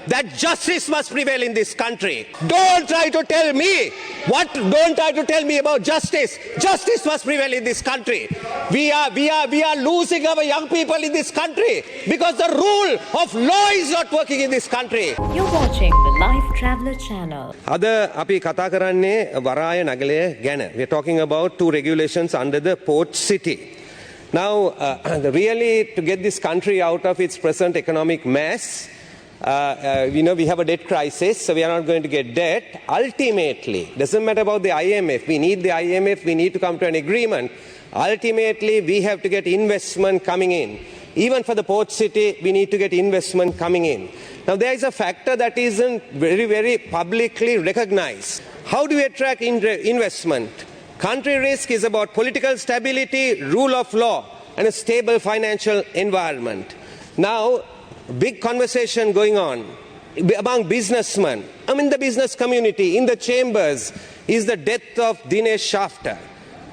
that justice must prevail in this country. Don't try to tell me don't try to tell me about justice. Justice must prevail in this country. We are losing our young people in this country because the rule of law is not working in this country. You're watching the Lifetraveler channel. Ada api kata karanne waraya nagale ගැන. We are talking about two regulations under the port city. Now, really, to get this country out of its present economic mess, we have a debt crisis, so we are not going to get debt. Ultimately, doesn't matter about the IMF. We need the IMF. We need to come to an agreement. Ultimately, we have to get investment coming in. Even for the port city, we need to get investment coming in. Now, there is a factor that isn't very, very publicly recognized. How do we attract investment? Country risk is about political stability, rule of law, and a stable financial environment. Now, big conversation going on among businessmen, the business community, in the chambers, is the death of Dinesh Shafter.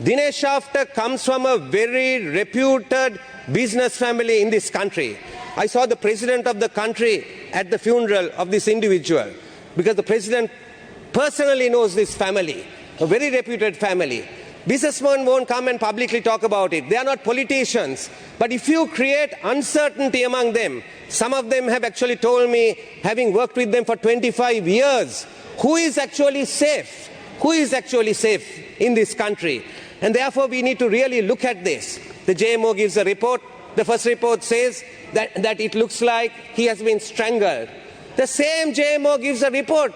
Dinesh Shafter comes from a very reputed business family in this country. I saw the president of the country at the funeral of this individual because the president personally knows this family. A very reputed family. Businessmen won't come and publicly talk about it. They are not politicians. But if you create uncertainty among them, some of them have actually told me, having worked with them for 25 years, who is actually safe? Who is actually safe in this country? And therefore, we need to really look at this. The JMO gives a report. The first report says that it looks like he has been strangled. The same JMO gives a report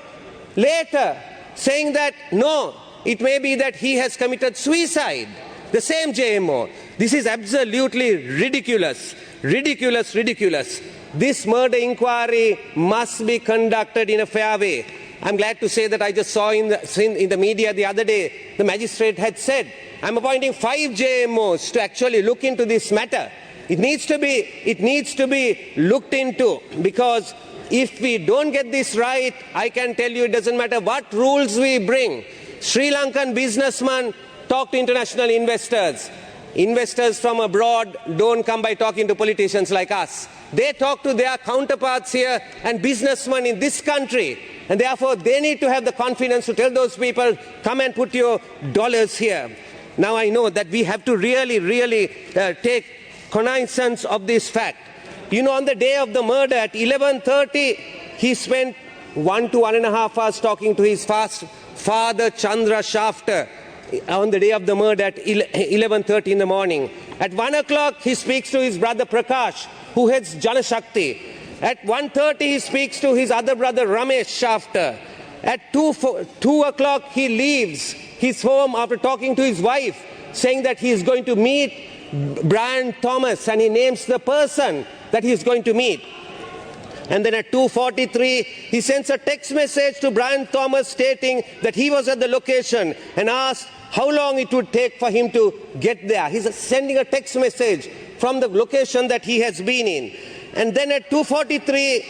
later saying that, no, it may be that he has committed suicide. The same JMO. This is absolutely ridiculous. Ridiculous, ridiculous. This murder inquiry must be conducted in a fair way. I'm glad to say that I just saw in the media the other day, the magistrate had said, I'm appointing 5 JMOs to actually look into this matter. It needs to be looked into, because if we don't get this right, I can tell you it doesn't matter what rules we bring. Sri Lankan businessmen talk to international investors. Investors from abroad don't come by talking to politicians like us. They talk to their counterparts here and businessmen in this country. And therefore, they need to have the confidence to tell those people, come and put your dollars here. Now I know that we have to really take cognizance of this fact. On the day of the murder at 11:30, he spent 1 to 1.5 hours talking to his father, Chandra Shafter, on the day of the murder at 11:30 in the morning. At 1 o'clock, he speaks to his brother Prakash, who heads Janashakti. At 1:30, he speaks to his other brother Ramesh Shafter. At 2 o'clock, he leaves his home after talking to his wife, saying that he is going to meet Brian Thomas, and he names the person that he is going to meet. And then at 2:43, he sends a text message to Brian Thomas stating that he was at the location and asked how long it would take for him to get there. He's sending a text message from the location that he has been in. And then at 2:43,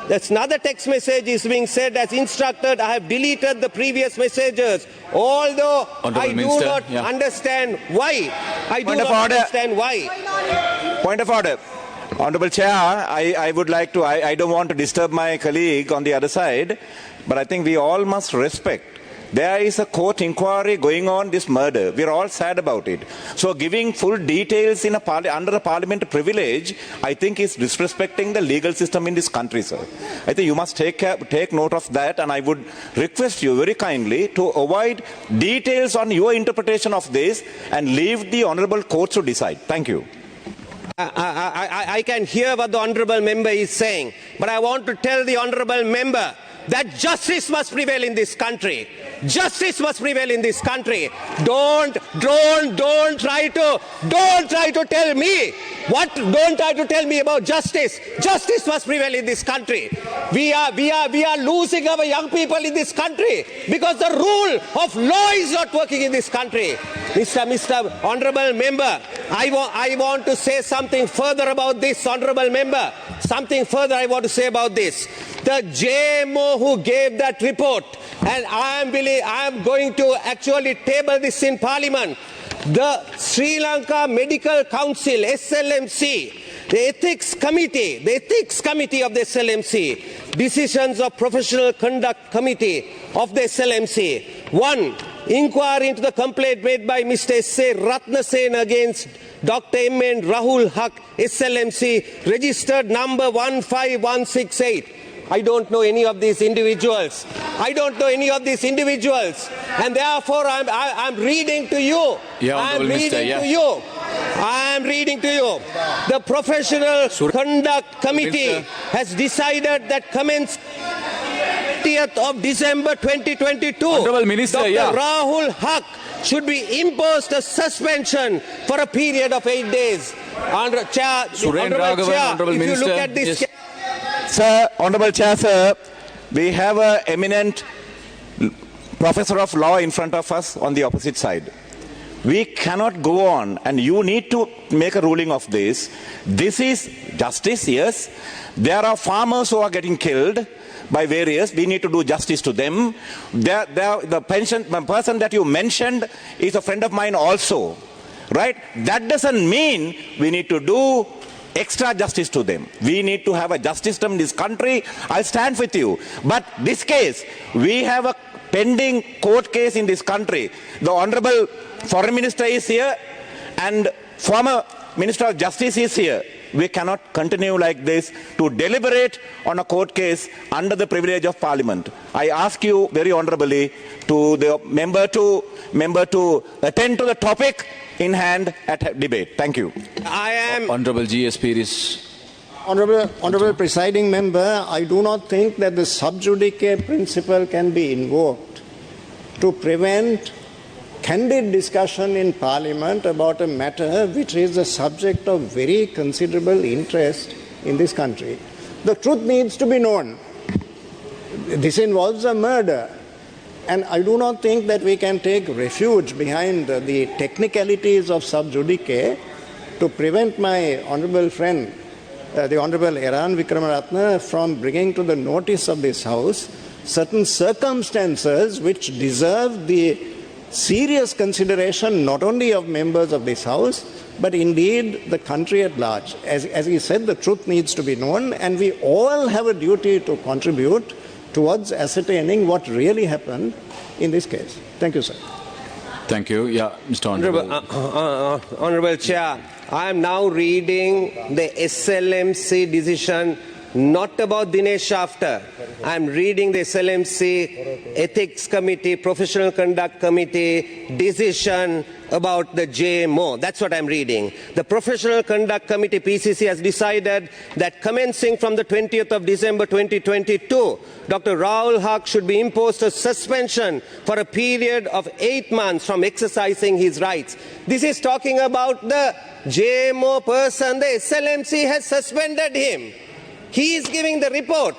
that's another text message is being said as instructed. I have deleted the previous messages, although I do not understand why. I do not understand why. Point of order. Honourable Chair, I would like to, I don't want to disturb my colleague on the other side, but I think we all must respect. There is a court inquiry going on this murder. We are all sad about it. So giving full details in under a parliament privilege, I think is disrespecting the legal system in this country, sir. I think you must take note of that, and I would request you very kindly to avoid details on your interpretation of this and leave the honourable court to decide. Thank you. I can hear what the honourable member is saying, but I want to tell the honourable member that justice must prevail in this country. Justice must prevail in this country. Don't try to tell me don't try to tell me about justice. Justice must prevail in this country. We are losing our young people in this country because the rule of law is not working in this country. Mr. Honourable Member, I want to say something further about this, Honourable Member. Something further I want to say about this. The JMO who gave that report, and I am going to actually table this in Parliament. The Sri Lanka Medical Council, SLMC, The ethics committee of the SLMC, decisions of professional conduct committee of the SLMC. 1. Inquiry into the complaint made by Mr. S.A. Ratnasen against Dr. M.N. Rahul Haq, SLMC, registered number 15168. I don't know any of these individuals. And therefore I'm reading to you. I am reading to you. The Professional Conduct Committee has decided that commence 30th of December 2022. Honorable Minister, Dr. Rahul Haq should be imposed a suspension for a period of 8 days. Honorable Chair, if you look at this... Yes. Sir, Honorable Chair, sir, we have an eminent professor of law in front of us on the opposite side. We cannot go on, and you need to make a ruling of this. This is justice, yes. There are farmers who are getting killed by various. We need to do justice to them. The person that you mentioned is a friend of mine also, right? That doesn't mean we need to do extra justice to them. We need to have a justice system in this country. I'll stand with you. But this case, we have a pending court case in this country. The Honorable Foreign Minister is here and former Minister of Justice is here. We cannot continue like this to deliberate on a court case under the privilege of Parliament. I ask you very honorably to the member to attend to the topic in hand at debate. Thank you. I am... Honorable G.S. Piris. Honorable Presiding Member, I do not think that the sub judice principle can be invoked to prevent candid discussion in Parliament about a matter which is the subject of very considerable interest in this country. The truth needs to be known. This involves a murder. And I do not think that we can take refuge behind the technicalities of sub judice to prevent my honourable friend, the Honourable Eran Vikramaratne, from bringing to the notice of this House certain circumstances which deserve the serious consideration not only of members of this House, but indeed the country at large. As he said, the truth needs to be known, and we all have a duty to contribute towards ascertaining what really happened in this case. Thank you, sir. Thank you. Yeah, Mr. Honorable. Honorable Chair, I am now reading the SLMC decision, not about Dinesh Shafter. I am reading the SLMC Ethics Committee, Professional Conduct Committee decision about the JMO. That's what I'm reading. The Professional Conduct Committee, PCC, has decided that commencing from the 20th of December 2022, Dr. Rahul Haq should be imposed a suspension for a period of 8 months from exercising his rights. This is talking about the JMO person. The SLMC has suspended him. He is giving the report.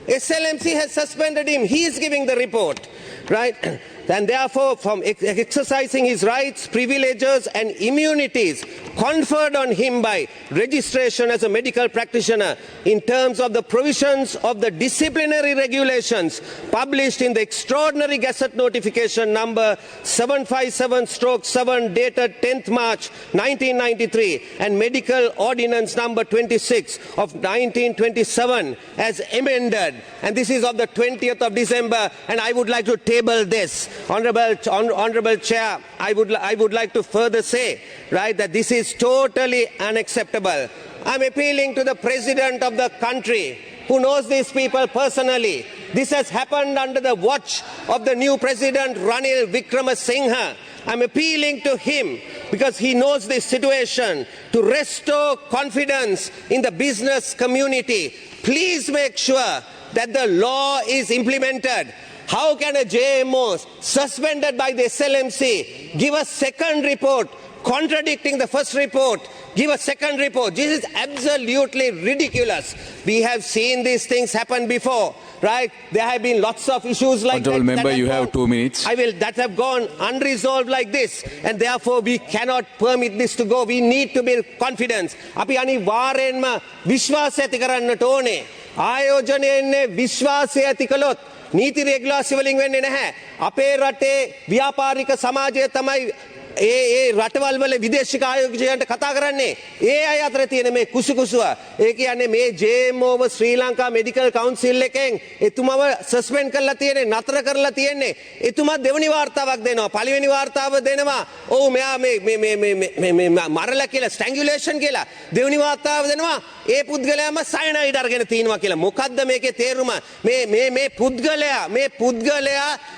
SLMC has suspended him. He is giving the report. Right? And therefore, from exercising his rights, privileges and immunities conferred on him by registration as a medical practitioner in terms of the provisions of the disciplinary regulations published in the Extraordinary Gazette Notification number 757/7 dated 10th March 1993 and Medical Ordinance number 26 of 1927 as amended. And this is of the 20th of December, and I would like to table this. Honorable Chair, I would like to further say, right, that this is totally unacceptable. I'm appealing to the President of the country who knows these people personally. This has happened under the watch of the new President Ranil Wickremesinghe. I'm appealing to him because he knows this situation to restore confidence in the business community. Please make sure that the law is implemented. How can a JMO suspended by the SLMC give a second report contradicting the first report? Give a second report. This is absolutely ridiculous. We have seen these things happen before, right? There have been lots of issues like that. Honourable Member, you have 2 minutes. That have gone unresolved like this, and therefore we cannot permit this to go. We need to build confidence. Api අනිවාර්යෙන්ම විශ්වාසය ඇති කරන්නට ඕනේ. ආයෝජනයේ විශ්වාසය ඇති කළොත් නීති රෙගුලාසි වලින් වෙන්නේ නැහැ. අපේ රටේ ව්‍යාපාරික සමාජය තමයි රටවල් වල විදේශික ආයෝජකයන්ට කතා කරන්නේ ඒ අය අතර තියෙන මේ කුසුකුසුව. ඒ කියන්නේ මේ JMOව ශ්‍රී ලංකා මෙඩිකල් කවුන්සිල් එකෙන් එතුමව සස්පෙන්ඩ් කරලා තියෙන්නේ, නතර කරලා තියෙන්නේ. එතුමා දෙවෙනි වාර්තාවක් දෙනවා. පළවෙනි වාර්තාව දෙනවා ඔව් මෙයා මේ මරලා කියලා ස්ටැංගියුලේෂන් කියලා. දෙවෙනි වාර්තාව දෙනවා ඒ පුද්ගලයාම සයනයිඩ් අරගෙන තිනවා කියලා. මොකද්ද මේකේ තේරුම? මේ පුද්ගලයා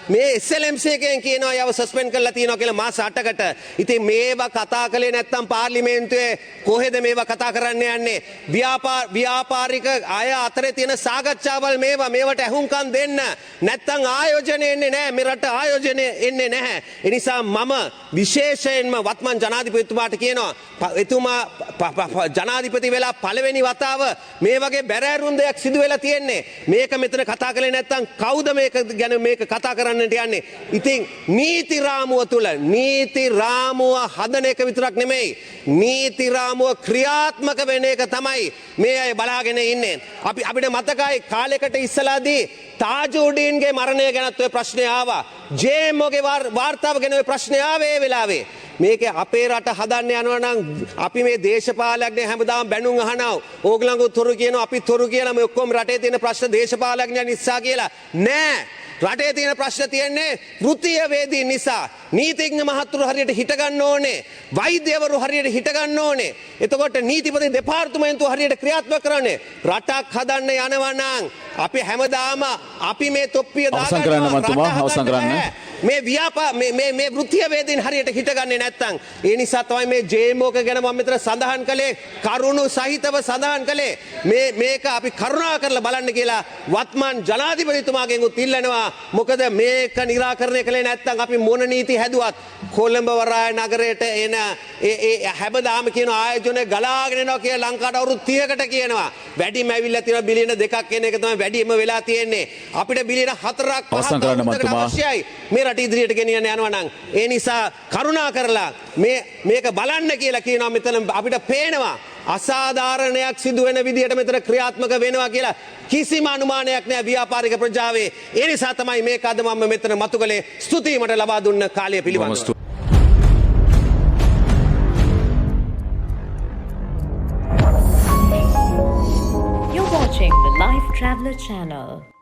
මේ SLMC එකෙන් කියනවා යව සස්පෙන්ඩ් කරලා තියනවා කියලා මාස 8කට. ඉතින් මේවා කතා කළේ නැත්තම් පාර්ලිමේන්තුවේ කොහෙද මේවා කතා කරන්න යන්නේ? ව්‍යාපාරික අය අතරේ තියෙන සාකච්ඡාවල් මේවට ඇහුම්කන් දෙන්න. නැත්තම් ආයෝජනය එන්නේ නැහැ. මේ රට ආයෝජනය එන්නේ නැහැ. ඒ නිසා මම විශේෂයෙන්ම වත්මන් ජනාධිපතිතුමාට කියනවා එතුමා ජනාධිපති වෙලා පළවෙනි වතාව මේ වගේ බැරෑරුම් දෙයක් සිදු වෙලා තියෙන්නේ. මේක මෙතන කතා කළේ නැත්තම් කවුද මේක ගැන මේක කතා කරන්නට යන්නේ? ඉතින් නීති රාමුව තුල නීති රාමුව හදන එක විතරක් නෙමෙයි, නීති රාමුව ක්‍රියාත්මක වෙන එක තමයි මේ අය බලාගෙන ඉන්නේ. අපිට මතකයි කාලයකට ඉස්සලාදී තාජුඩීන්ගේ මරණය ගැනත් ඔය ප්‍රශ්නේ ආවා. ජේම්ගේ වාර්තාව ගැන ඔය ප්‍රශ්නේ ආවේ ඒ වෙලාවේ. මේක අපේ රට හදන්න යනවා නම් අපි මේ දේශපාලඥයන් හැමදාම බැනුම් අහනවා. ඕගලංගෝ තොරු කියනවා අපි තොරු කියලා මේ ඔක්කොම රටේ තියෙන ප්‍රශ්න දේශපාලඥයන් නිසා කියලා. නෑ. රටේ තියෙන ප්‍රශ්න තියෙන්නේ වෘත්තීය වේදීන් නිසා. නීතිඥ මහතුරු හරියට හිට ගන්න ඕනේ. වෛද්‍යවරු හරියට හිට ගන්න ඕනේ. එතකොට නීතිපති දෙපාර්තමේන්තුව හරියට ක්‍රියාත්මක කරන්නේ. රටක් හදන්න යනවා නම් අපි හැමදාම අපි මේ තොප්පිය දාගන්නවා. මේ වෘත්තීය වේදීන් හරියට හිටගන්නේ නැත්තම් ඒ නිසා තමයි මේ ජේමෝක ගැන මම මෙතන සඳහන් කළේ, කරුණු සහිතව සඳහන් කළේ. මේක අපි කරුණා කරලා බලන්න කියලා වත්මන් ජනාධිපතිතුමාගෙන් උත් ඉල්ලනවා. මොකද මේක निराකරණය කළේ නැත්තම් අපි මොන නීති හැදුවත් කොළඹ වරාය නගරයට එන හැමදාම කියන ආයෝජන ගලාගෙන යනවා කියලා ලංකාවට අවුරුදු 30කට කියනවා. වැඩිම ඇවිල්ලා තියෙනවා බිලියන 2ක් කියන එක තමයි වැඩිම වෙලා තියෙන්නේ. අපිට බිලියන 4ක් 5ක් අවශ්‍යයි මේ රට ඉදිරියට ගෙනියන්න යනවා නම්. ඒ නිසා කරුණා කරලා මේක බලන්න කියලා කියනවා. මෙතන අපිට පේනවා අසාධාරණයක් සිදු වෙන විදියට මෙතන ක්‍රියාත්මක වෙනවා කියලා කිසිම අනුමානයක් නැහැ ව්‍යාපාරික ප්‍රජාවේ. ඒ නිසා තමයි මේක අද මම මෙතන මතු කළේ. ස්තුතියි මට ලබා දුන්න කාලය පිළිබඳව. You're watching the Lifetraveler channel.